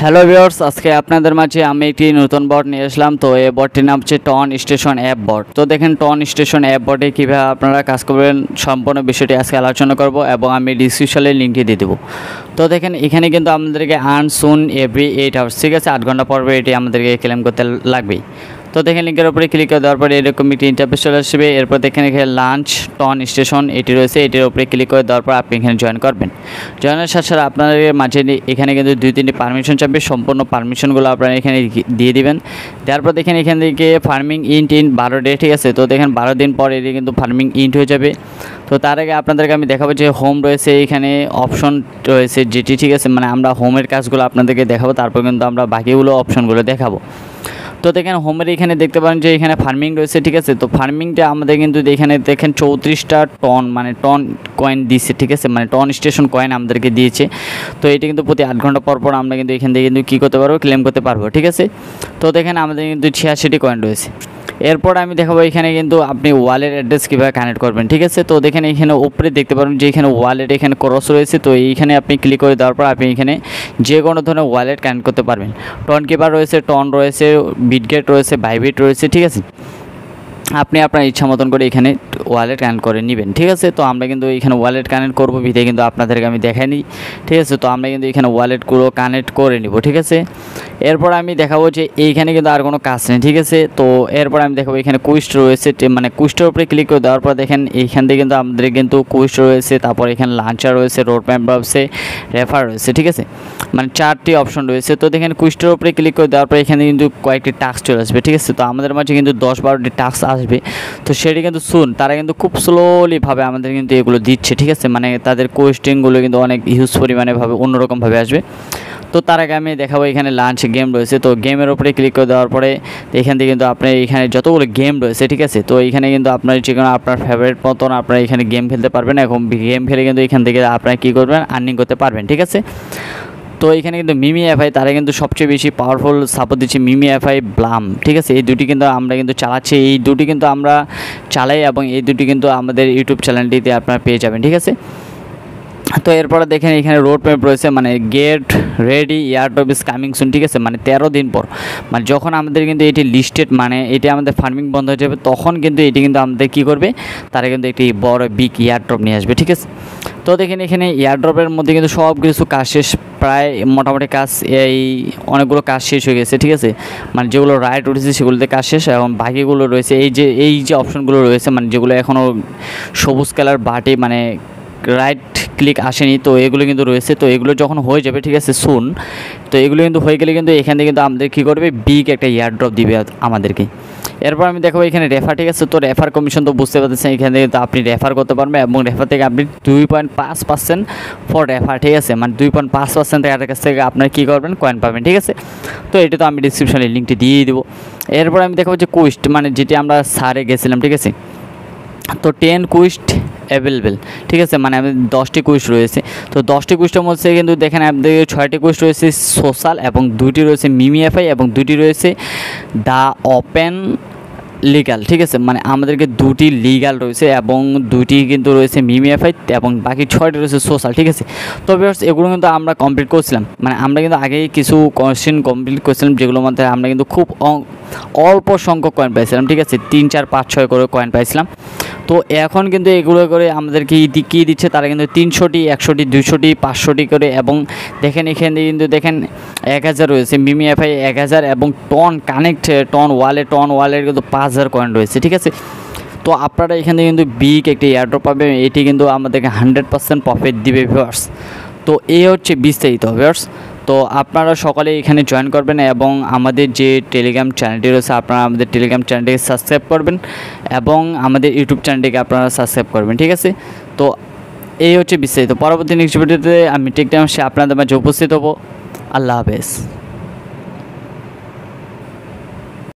Hello viewers, আজকে আপনাদের মাঝে আমি একটি নতুন বট নিয়ে আসলাম। তো এই বটটির নাম হচ্ছে টন স্টেশন অ্যাপ বট। তো দেখেন টন স্টেশন অ্যাপ বটে কীভাবে আপনারা কাজ করবেন সম্পূর্ণ বিষয়টি আজকে আলোচনা করব এবং আমি ডিসক্রিপশনে লিঙ্কটি দিয়ে দেবো। তো দেখেন এখানে কিন্তু আমাদেরকে আর্ন সুন এভরি 8 আওয়ার্স, ঠিক আছে, 8 ঘন্টা পর এটি আমাদেরকে ক্লেম করতে লাগবেই। তো দেখেন লিঙ্কের উপরে ক্লিক করে দেওয়ার পরে এরকম একটি ইন্টারফেস চলে আসবে। এরপর দেখেন এখানে লাঞ্চ টন স্টেশন এটি রয়েছে, এটির উপরে ক্লিক করে দেওয়ার পর আপনি এখানে জয়েন করবেন। জয়েনের সাথে সাথে আপনাদের মাঝে এখানে কিন্তু 2-3টি পারমিশন চাপবে, সম্পূর্ণ পারমিশনগুলো আপনারা এখানে দিয়ে দিবেন। দেওয়ার পর দেখেন এখান থেকে ফার্মিং ইন্ট 12 ডে, ঠিক আছে। তো দেখেন 12 দিন পর এটি কিন্তু ফার্মিং ইন্ট হয়ে যাবে। তো তার আগে আপনাদেরকে আমি দেখাবো যে হোম রয়েছে, এখানে অপশন রয়েছে যেটি, ঠিক আছে, মানে আমরা হোমের কাজগুলো আপনাদেরকে দেখাবো, তারপর কিন্তু আমরা বাকিগুলো অপশনগুলো দেখাবো। তো দেখেন হোমের এখানে দেখতে পারেন যে এখানে ফার্মিং রয়েছে, ঠিক আছে। তো ফার্মিংটা আমাদের কিন্তু এখানে দেখেন 34টা টন মানে টন কয়েন দিয়েছে, ঠিক আছে, মানে টন স্টেশন কয়েন আমাদেরকে দিয়েছে। তো এটি কিন্তু প্রতি 8 ঘন্টা পর পর আমরা কিন্তু এখান থেকে কিন্তু কী করতে পারবো, ক্লেম করতে পারবো, ঠিক আছে। তো দেখেন আমাদের কিন্তু 86টি কয়েন রয়েছে। এরপর আমি দেখাবো এখানে কিন্তু আপনি ওয়ালেট অ্যাড্রেস কীভাবে কানেক্ট করবেন, ঠিক আছে। তো দেখেন এখানে উপরে দেখতে পারবেন যে এখানে ওয়ালেট এখানে ক্রস রয়েছে। তো এইখানে আপনি ক্লিক করে দেওয়ার পর আপনি এখানে যে কোনো ধরনের ওয়ালেট কানেক্ট করতে পারবেন। টন কিপার রয়েছে, টন রয়েছে, বিটগেট রয়েছে, বাইবিট রয়েছে, ঠিক আছে। আপনি আপনার ইচ্ছা মতন করে এখানে ওয়ালেট কানেক্ট করে নেবেন, ঠিক আছে। তো আমরা কিন্তু এখানে ওয়ালেট কানেক্ট করবো ভিতরে কিন্তু আপনাদেরকে আমি দেখাই নিই, ঠিক আছে। তো আমরা কিন্তু এখানে ওয়ালেটগুলো কানেক্ট করে নিব, ঠিক আছে। এরপর আমি দেখাবো যে এইখানে কিন্তু আর কোনো কাজ নেই, ঠিক আছে। তো এরপর আমি দেখাবো এখানে কুইস্ট রয়েছে, মানে কুইস্টের উপরে ক্লিক করে দেওয়ার পর দেখেন এইখান থেকে কিন্তু আমাদের কিন্তু কুইস্ট রয়েছে, তারপর এখানে লাঞ্চার রয়েছে, রোড ম্যাপ রয়েছে, রেফার রয়েছে, ঠিক আছে, মানে 4টি অপশন রয়েছে। তো দেখেন কুইস্টের উপরে ক্লিক করে দেওয়ার পর এখানে কিন্তু কয়েকটি টাস্ক চলে আসবে, ঠিক আছে। তো আমাদের মাঝে কিন্তু 10-12টি টাস্ক আসবে। তো সেটি কিন্তু শুন তারা কিন্তু খুব স্লোলিভাবে আমাদের কিন্তু এগুলো দিচ্ছে, ঠিক আছে, মানে তাদের কোয়েশ্চেনগুলো কিন্তু অনেক হিউজ পরিমাণেভাবে অন্যরকমভাবে আসবে। তো তার আগে আমি দেখাবো এখানে লাঞ্চ গেম রয়েছে। তো গেমের উপরে ক্লিক করে দেওয়ার পরে এখান থেকে কিন্তু আপনার এখানে যতগুলো গেম রয়েছে, ঠিক আছে। তো এইখানে কিন্তু আপনার যে কোনো আপনার ফেভারিট মতন আপনারা এখানে গেম খেলতে পারবেন এবং গেম খেলে কিন্তু এখান থেকে আপনারা কী করবেন, আর্নিং করতে পারবেন, ঠিক আছে। তো এখানে কিন্তু মিমি এফআই তারা কিন্তু সবচেয়ে বেশি পাওয়ারফুল সাপোর্ট দিচ্ছে, মিমি এফআই ব্লাম, ঠিক আছে। এই দুটি কিন্তু আমরা কিন্তু চালাচ্ছি, এই দুটি কিন্তু আমরা চালাই এবং এই দুটি কিন্তু আমাদের ইউটিউব চ্যানেলটিতে আপনারা পেয়ে যাবেন, ঠিক আছে। তো এরপরে দেখেন এখানে রোড ম্যাপ রয়েছে, মানে get ready airdrop is coming soon, ঠিক আছে, মানে 13 দিন পর, মানে যখন আমাদের কিন্তু এটি লিস্টেড, মানে এটি আমাদের ফার্মিং বন্ধ হয়ে যাবে, তখন কিন্তু এটি কিন্তু আমাদের কী করবে, তারা কিন্তু একটি বড় বিগ এয়ারড্রপ নিয়ে আসবে, ঠিক আছে। তো দেখেন এখানে এয়ারড্রপের মধ্যে কিন্তু সব কিছু কাজ শেষ, প্রায় মোটামুটি কাজ এই অনেকগুলো কাজ শেষ হয়ে গেছে, ঠিক আছে, মানে যেগুলো রাইট উঠেছে সেগুলোতে কাজ শেষ এবং বাকিগুলো রয়েছে এই যে অপশনগুলো রয়েছে, মানে যেগুলো এখনও সবুজ কালার বাটে মানে রাইট ক্লিক আসেনি, তো এগুলো কিন্তু রয়েছে। তো এগুলো যখন হয়ে যাবে, ঠিক আছে, শুন, তো এগুলো কিন্তু হয়ে গেলে কিন্তু এখান থেকে কিন্তু আমাদের কী করবে, বিগ একটা এয়ারড্রপ দিবে আমাদেরকে। এরপর আমি দেখাবো এখানে রেফার, ঠিক আছে। তো রেফার কমিশন তো বুঝতে পারতেছেন, এখান থেকে তো আপনি রেফার করতে পারবেন এবং রেফার থেকে আপনি 2.5% ফর রেফার, ঠিক আছে, মানে 2.5% তাদের কাছ থেকে আপনার কী করবেন, কয়েন পাবেন, ঠিক আছে। তো এটা তো আমি ডিসক্রিপশনে লিঙ্কটি দিয়ে দেবো। এরপর আমি দেখাবো যে কুইস্ট, মানে যেটি আমরা সারে গেছিলাম, ঠিক আছে। তো 10 কুইস্ট অ্যাভেলেবেল, ঠিক আছে, মানে আমাদের 10টি কুইস্ট রয়েছে। তো 10টি কুইস্টের মধ্যে কিন্তু দেখেন আমাদের 6টি কুইস্ট রয়েছে সোশ্যাল এবং 2টি রয়েছে মিমি এফআই এবং 2টি রয়েছে দ্য ওপেন লিগাল, ঠিক আছে, মানে আমাদেরকে 2টি লিগাল রয়েছে এবং 2টি কিন্তু রয়েছে মিমি এফআই এবং বাকি 6টি রয়েছে সোশ্যাল, ঠিক আছে। তো ভিউয়ার্স এগুলো কিন্তু আমরা কমপ্লিট করছিলাম, মানে আমরা কিন্তু আগেই কিছু কোয়েশ্চেন কমপ্লিট করছিলাম যেগুলোর মধ্যে আমরা কিন্তু খুব অল্প সংখ্যক কয়েন পাইছিলাম, ঠিক আছে, 3, 4, 5, 6 করে কয়েন পাইছিলাম। তো এখন কিন্তু এগুলো করে আমাদেরকে কী দিচ্ছে, তারা কিন্তু 300টি, 100টি, 200টি, 500টি করে এবং দেখেন এখানে কিন্তু দেখেন 1000 রয়েছে মিমি এফআই 1000 এবং টন কানেক্ট টন ওয়ালেট কিন্তু 5000 কয়েন রয়েছে, ঠিক আছে। তো আপনারা এখানে কিন্তু বিগ একটি এয়ারড্রপ পাবেন, এটি কিন্তু আমাদেরকে 100% প্রফিট দিবে ভিউয়ার্স। তো এই হচ্ছে বিস্তারিত ভিউয়ার্স। তো আপনারা সকলে এখানে জয়েন করবেন এবং আমাদের যে টেলিগ্রাম চ্যানেলটি রয়েছে আপনারা আমাদের টেলিগ্রাম চ্যানেলটিকে সাবস্ক্রাইব করবেন এবং আমাদের ইউটিউব চ্যানেলটিকে আপনারা সাবস্ক্রাইব করবেন, ঠিক আছে। তো এই হচ্ছে বিস্তারিত। পরবর্তী নেক্সট ভিডিওতে আমি ঠিক টাইমে আপনাদের মাঝে উপস্থিত হব। আল্লাহ হাফেজ।